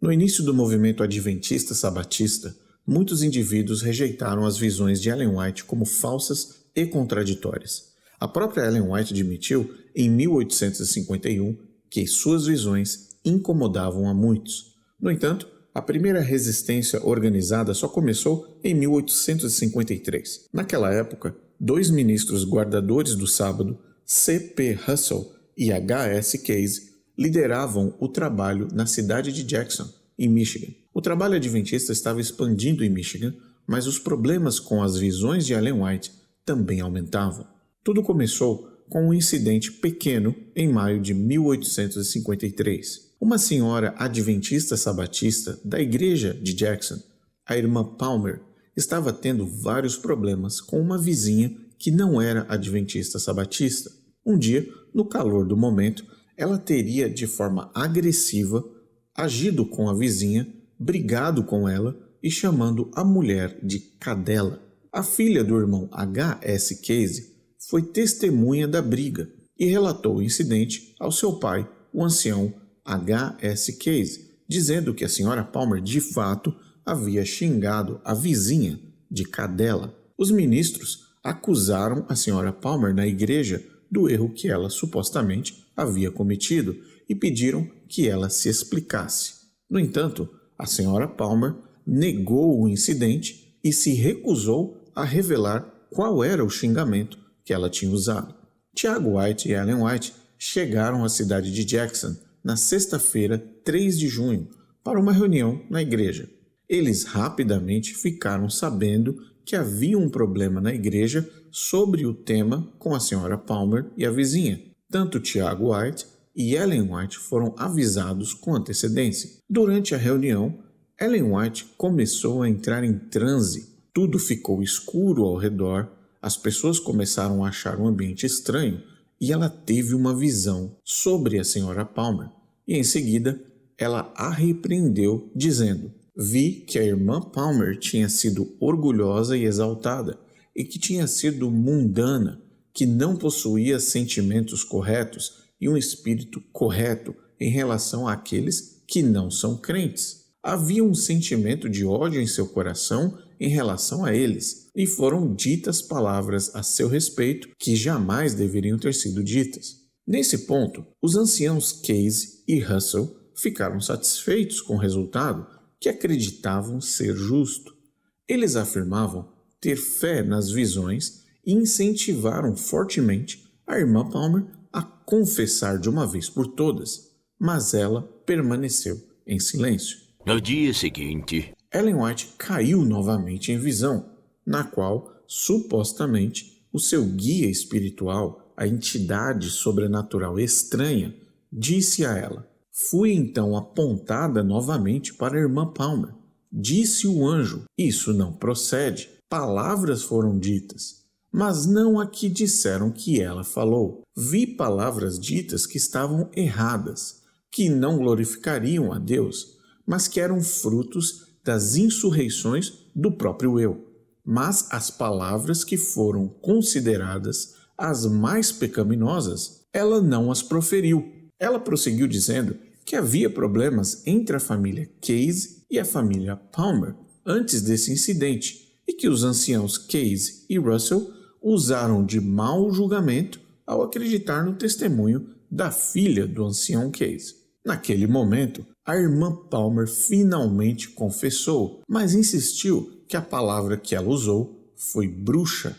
No início do movimento adventista sabatista, muitos indivíduos rejeitaram as visões de Ellen White como falsas e contraditórias. A própria Ellen White admitiu, em 1851, que suas visões incomodavam a muitos. No entanto, a primeira resistência organizada só começou em 1853. Naquela época, 2 ministros guardadores do sábado, C.P. Russell e H.S. Case, lideravam o trabalho na cidade de Jackson, em Michigan. O trabalho adventista estava expandindo em Michigan, mas os problemas com as visões de Ellen White também aumentavam. Tudo começou com um incidente pequeno em maio de 1853. Uma senhora adventista sabatista da igreja de Jackson, a irmã Palmer, estava tendo vários problemas com uma vizinha que não era adventista sabatista. Um dia, no calor do momento, ela teria de forma agressiva agido com a vizinha, brigado com ela e chamando a mulher de cadela. A filha do irmão H.S. Case foi testemunha da briga e relatou o incidente ao seu pai, o ancião H.S. Case, dizendo que a senhora Palmer de fato havia xingado a vizinha de cadela. Os ministros acusaram a senhora Palmer na igreja do erro que ela supostamente havia cometido e pediram que ela se explicasse. No entanto, a senhora Palmer negou o incidente e se recusou a revelar qual era o xingamento que ela tinha usado. Tiago White e Ellen White chegaram à cidade de Jackson na sexta-feira, 3 de junho, para uma reunião na igreja. Eles rapidamente ficaram sabendo que havia um problema na igreja sobre o tema com a senhora Palmer e a vizinha. Tanto Tiago White e Ellen White foram avisados com antecedência. Durante a reunião, Ellen White começou a entrar em transe. Tudo ficou escuro ao redor, as pessoas começaram a achar o ambiente estranho e ela teve uma visão sobre a senhora Palmer. E em seguida, ela a repreendeu, dizendo: "Vi que a irmã Palmer tinha sido orgulhosa e exaltada e que tinha sido mundana, que não possuía sentimentos corretos e um espírito correto em relação àqueles que não são crentes. Havia um sentimento de ódio em seu coração em relação a eles, e foram ditas palavras a seu respeito que jamais deveriam ter sido ditas." Nesse ponto, os anciãos Case e Russell ficaram satisfeitos com o resultado, que acreditavam ser justo. Eles afirmavam ter fé nas visões e incentivaram fortemente a irmã Palmer a confessar de uma vez por todas, mas ela permaneceu em silêncio. No dia seguinte, Ellen White caiu novamente em visão, na qual, supostamente, o seu guia espiritual, a entidade sobrenatural estranha, disse a ela: "Fui então apontada novamente para a irmã Palmer. Disse o anjo: isso não procede. Palavras foram ditas, mas não a que disseram que ela falou. Vi palavras ditas que estavam erradas, que não glorificariam a Deus, mas que eram frutos das insurreições do próprio eu. Mas as palavras que foram consideradas as mais pecaminosas, ela não as proferiu." Ela prosseguiu dizendo que havia problemas entre a família Case e a família Palmer antes desse incidente e que os anciãos Case e Russell usaram de mau julgamento ao acreditar no testemunho da filha do ancião Case. Naquele momento, a irmã Palmer finalmente confessou, mas insistiu que a palavra que ela usou foi bruxa.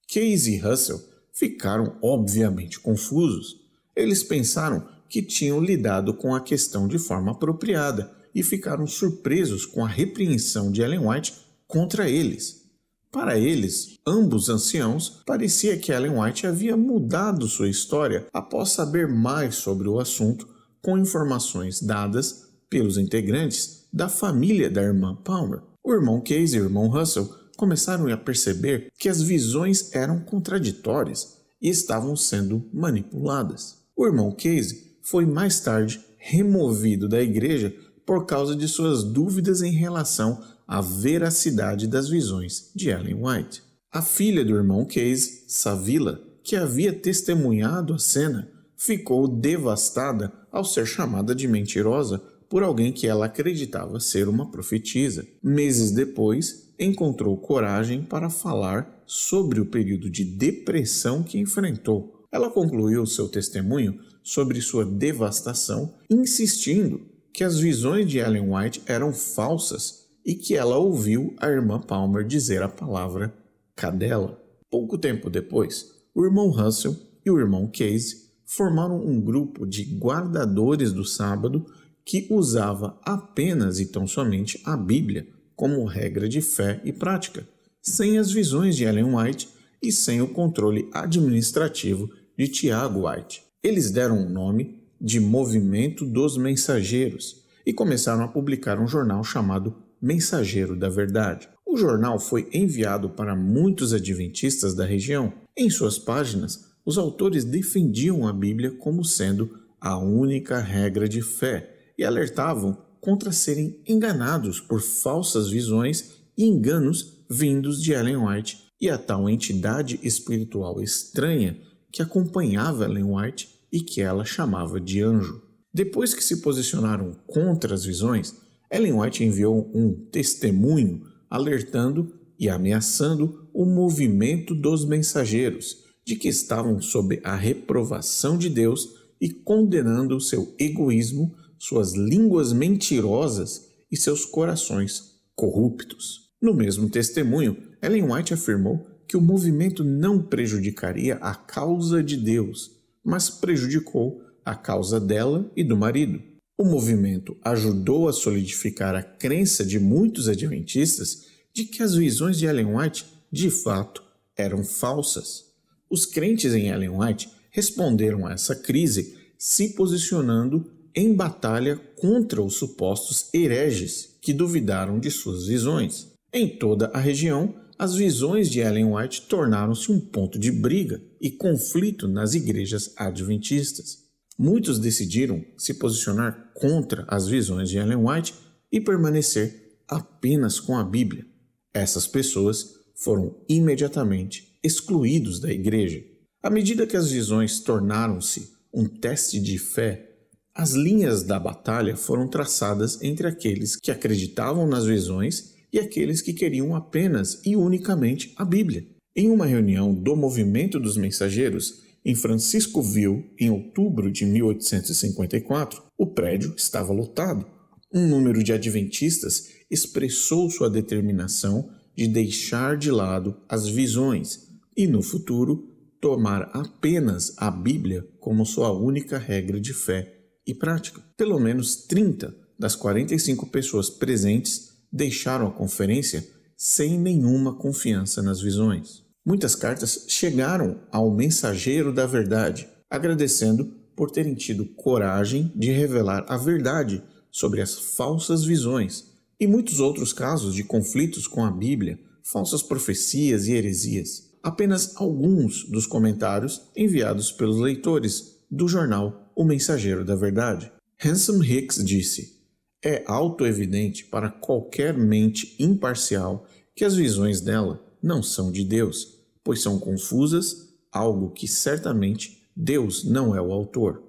Case e Russell ficaram obviamente confusos. Eles pensaram que tinham lidado com a questão de forma apropriada e ficaram surpresos com a repreensão de Ellen White contra eles. Para eles, ambos anciãos, parecia que Ellen White havia mudado sua história após saber mais sobre o assunto com informações dadas pelos integrantes da família da irmã Palmer. O irmão Case e o irmão Russell começaram a perceber que as visões eram contraditórias e estavam sendo manipuladas. O irmão Case foi mais tarde removido da igreja por causa de suas dúvidas em relação à veracidade das visões de Ellen White. A filha do irmão Case, Savila, que havia testemunhado a cena, ficou devastada ao ser chamada de mentirosa por alguém que ela acreditava ser uma profetisa. Meses depois, encontrou coragem para falar sobre o período de depressão que enfrentou. Ela concluiu seu testemunho sobre sua devastação, insistindo que as visões de Ellen White eram falsas e que ela ouviu a irmã Palmer dizer a palavra cadela. Pouco tempo depois, o irmão Russell e o irmão Casey formaram um grupo de guardadores do sábado que usava apenas e tão somente a Bíblia como regra de fé e prática, sem as visões de Ellen White e sem o controle administrativo de Tiago White. Eles deram o nome de Movimento dos Mensageiros e começaram a publicar um jornal chamado Mensageiro da Verdade. O jornal foi enviado para muitos adventistas da região. Em suas páginas, os autores defendiam a Bíblia como sendo a única regra de fé e alertavam contra serem enganados por falsas visões e enganos vindos de Ellen White e a tal entidade espiritual estranha que acompanhava Ellen White e que ela chamava de anjo. Depois que se posicionaram contra as visões, Ellen White enviou um testemunho alertando e ameaçando o movimento dos mensageiros de que estavam sob a reprovação de Deus e condenando seu egoísmo, suas línguas mentirosas e seus corações corruptos. No mesmo testemunho, Ellen White afirmou que o movimento não prejudicaria a causa de Deus, mas prejudicou a causa dela e do marido. O movimento ajudou a solidificar a crença de muitos adventistas de que as visões de Ellen White, de fato, eram falsas. Os crentes em Ellen White responderam a essa crise se posicionando em batalha contra os supostos hereges que duvidaram de suas visões. Em toda a região, as visões de Ellen White tornaram-se um ponto de briga e conflito nas igrejas adventistas. Muitos decidiram se posicionar contra as visões de Ellen White e permanecer apenas com a Bíblia. Essas pessoas foram imediatamente excluídos da igreja. À medida que as visões tornaram-se um teste de fé, as linhas da batalha foram traçadas entre aqueles que acreditavam nas visões e aqueles que queriam apenas e unicamente a Bíblia. Em uma reunião do Movimento dos Mensageiros, em Franciscoville, em outubro de 1854, o prédio estava lotado. Um número de adventistas expressou sua determinação de deixar de lado as visões e, no futuro, tomar apenas a Bíblia como sua única regra de fé e prática. Pelo menos 30 das 45 pessoas presentes deixaram a conferência sem nenhuma confiança nas visões. Muitas cartas chegaram ao Mensageiro da Verdade, agradecendo por terem tido coragem de revelar a verdade sobre as falsas visões e muitos outros casos de conflitos com a Bíblia, falsas profecias e heresias. Apenas alguns dos comentários enviados pelos leitores do jornal O Mensageiro da Verdade. Hanson Hicks disse: "É autoevidente para qualquer mente imparcial que as visões dela não são de Deus, pois são confusas, algo que certamente Deus não é o autor."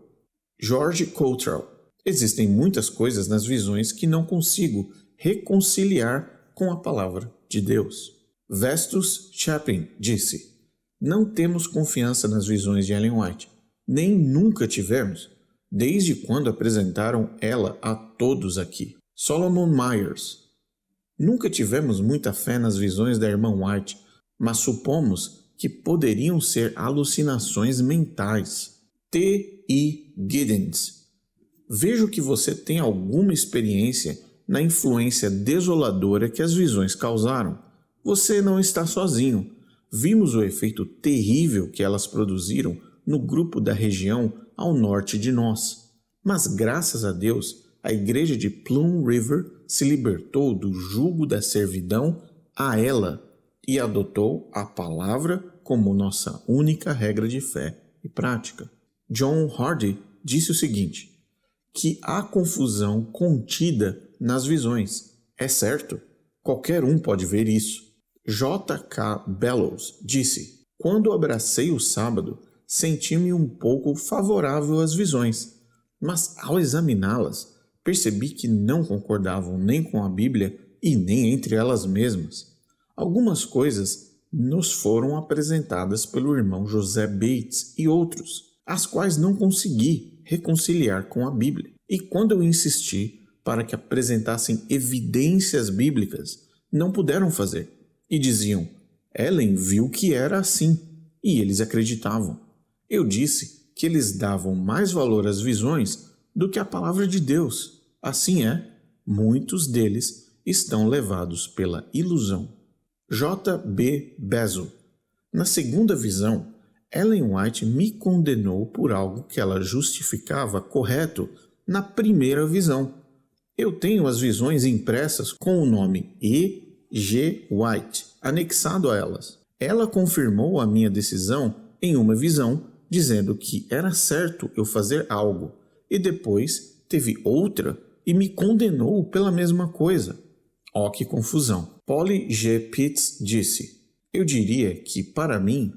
George Cottrell: "Existem muitas coisas nas visões que não consigo reconciliar com a palavra de Deus." Vestus Chapin disse: "Não temos confiança nas visões de Ellen White, nem nunca tivemos, desde quando apresentaram ela a todos aqui." Solomon Myers: "Nunca tivemos muita fé nas visões da irmã White, mas supomos que poderiam ser alucinações mentais." T.E. Giddens: "Vejo que você tem alguma experiência na influência desoladora que as visões causaram. Você não está sozinho. Vimos o efeito terrível que elas produziram no grupo da região ao norte de nós. Mas graças a Deus, a igreja de Plum River se libertou do jugo da servidão a ela e adotou a palavra como nossa única regra de fé e prática." John Hardy disse o seguinte: "Que há confusão contida nas visões. É certo, qualquer um pode ver isso." J.K. Bellows disse: "Quando abracei o sábado, senti-me um pouco favorável às visões, mas ao examiná-las, percebi que não concordavam nem com a Bíblia e nem entre elas mesmas. Algumas coisas nos foram apresentadas pelo irmão José Bates e outros, as quais não consegui reconciliar com a Bíblia. E quando eu insisti para que apresentassem evidências bíblicas, não puderam fazer. E diziam: Ellen viu que era assim, e eles acreditavam. Eu disse que eles davam mais valor às visões do que à palavra de Deus. Assim é, muitos deles estão levados pela ilusão. J. B. Bezel. Na segunda visão, Ellen White me condenou por algo que ela justificava correto na primeira visão. Eu tenho as visões impressas com o nome E. G. White anexado a elas. Ela confirmou a minha decisão em uma visão, dizendo que era certo eu fazer algo, e depois teve outra e me condenou pela mesma coisa. Oh, que confusão! Polly G. Pitts disse: Eu diria que, para mim,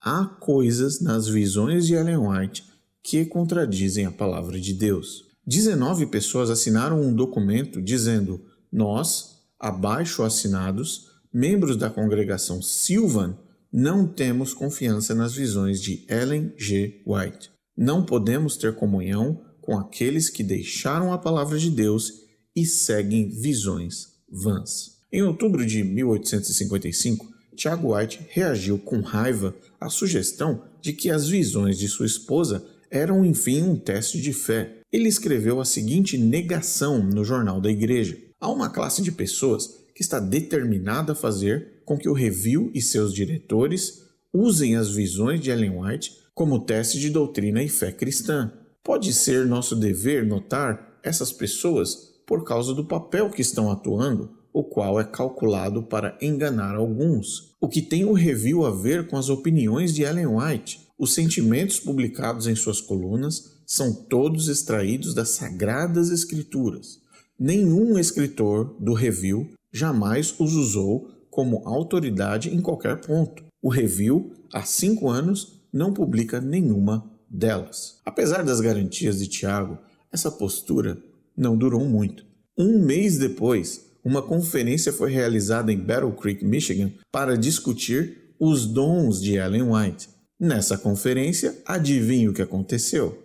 há coisas nas visões de Ellen White que contradizem a palavra de Deus. 19 pessoas assinaram um documento dizendo: Nós, abaixo assinados, membros da congregação Sylvan, não temos confiança nas visões de Ellen G. White. Não podemos ter comunhão com aqueles que deixaram a palavra de Deus e seguem visões vãs. Em outubro de 1855, Tiago White reagiu com raiva à sugestão de que as visões de sua esposa eram, enfim, um teste de fé. Ele escreveu a seguinte negação no jornal da igreja: Há uma classe de pessoas que está determinada a fazer com que o Review e seus diretores usem as visões de Ellen White como teste de doutrina e fé cristã. Pode ser nosso dever notar essas pessoas por causa do papel que estão atuando, o qual é calculado para enganar alguns. O que tem o Review a ver com as opiniões de Ellen White? Os sentimentos publicados em suas colunas são todos extraídos das Sagradas Escrituras. Nenhum escritor do Review jamais os usou como autoridade em qualquer ponto. O Review, há 5 anos, não publica nenhuma delas. Apesar das garantias de Tiago, essa postura não durou muito. Um mês depois, uma conferência foi realizada em Battle Creek, Michigan, para discutir os dons de Ellen White. Nessa conferência, adivinhe o que aconteceu?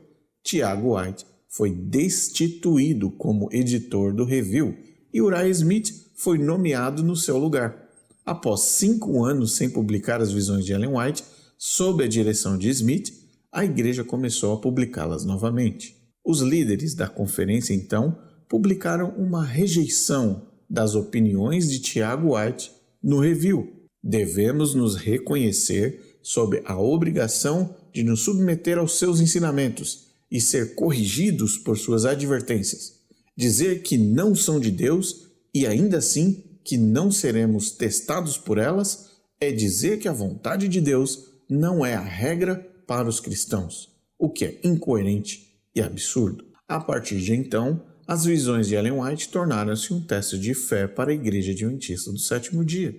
Tiago White foi destituído como editor do Review e Uriah Smith foi nomeado no seu lugar. Após 5 anos sem publicar as visões de Ellen White, sob a direção de Smith, a igreja começou a publicá-las novamente. Os líderes da conferência, então, publicaram uma rejeição das opiniões de Tiago White no Review. Devemos nos reconhecer sob a obrigação de nos submeter aos seus ensinamentos e ser corrigidos por suas advertências. Dizer que não são de Deus e ainda assim que não seremos testados por elas é dizer que a vontade de Deus não é a regra para os cristãos, o que é incoerente e absurdo. A partir de então, as visões de Ellen White tornaram-se um teste de fé para a Igreja Adventista do Sétimo Dia.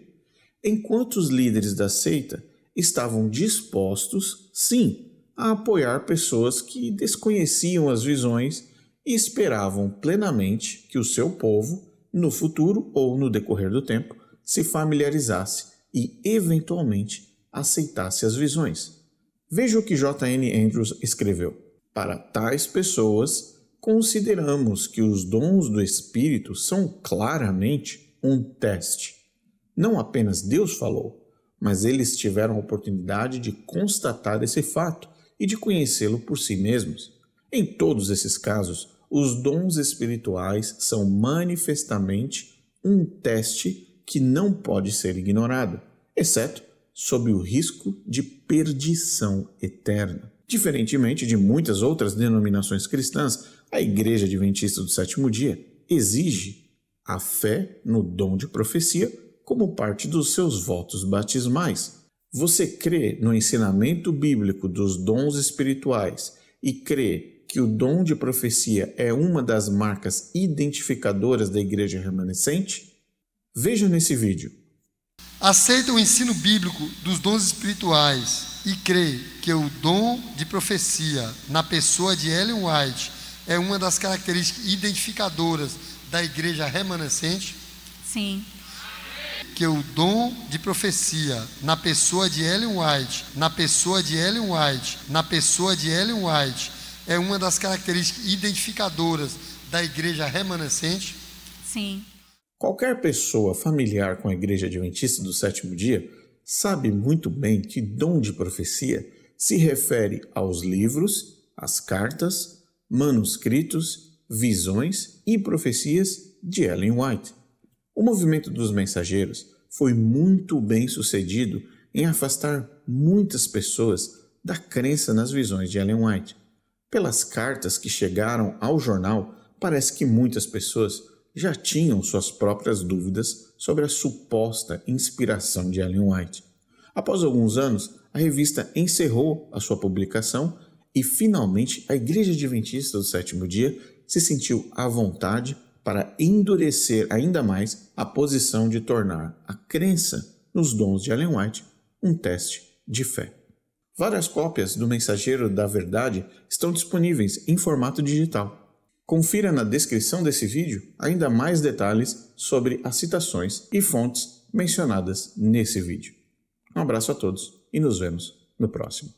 Enquanto os líderes da seita estavam dispostos, sim, a apoiar pessoas que desconheciam as visões e esperavam plenamente que o seu povo, no futuro ou no decorrer do tempo, se familiarizasse e, eventualmente, aceitasse as visões. Veja o que J.N. Andrews escreveu. Para tais pessoas, consideramos que os dons do Espírito são claramente um teste. Não apenas Deus falou, mas eles tiveram a oportunidade de constatar esse fato e de conhecê-lo por si mesmos. Em todos esses casos, os dons espirituais são manifestamente um teste que não pode ser ignorado, exceto sob o risco de perdição eterna. Diferentemente de muitas outras denominações cristãs, a Igreja Adventista do Sétimo Dia exige a fé no dom de profecia como parte dos seus votos batismais. Você crê no ensinamento bíblico dos dons espirituais e crê que o dom de profecia é uma das marcas identificadoras da igreja remanescente? Veja nesse vídeo. Aceita o ensino bíblico dos dons espirituais e crê que o dom de profecia na pessoa de Ellen White é uma das características identificadoras da igreja remanescente? Sim. Que o dom de profecia na pessoa de Ellen White, é uma das características identificadoras da igreja remanescente? Sim. Qualquer pessoa familiar com a Igreja Adventista do Sétimo Dia sabe muito bem que dom de profecia se refere aos livros, às cartas, manuscritos, visões e profecias de Ellen White. O movimento dos mensageiros foi muito bem sucedido em afastar muitas pessoas da crença nas visões de Ellen White. Pelas cartas que chegaram ao jornal, parece que muitas pessoas já tinham suas próprias dúvidas sobre a suposta inspiração de Ellen White. Após alguns anos, a revista encerrou a sua publicação e, finalmente, a Igreja Adventista do Sétimo Dia se sentiu à vontade para endurecer ainda mais a posição de tornar a crença nos dons de Ellen White um teste de fé. Várias cópias do Mensageiro da Verdade estão disponíveis em formato digital. Confira na descrição desse vídeo ainda mais detalhes sobre as citações e fontes mencionadas nesse vídeo. Um abraço a todos e nos vemos no próximo.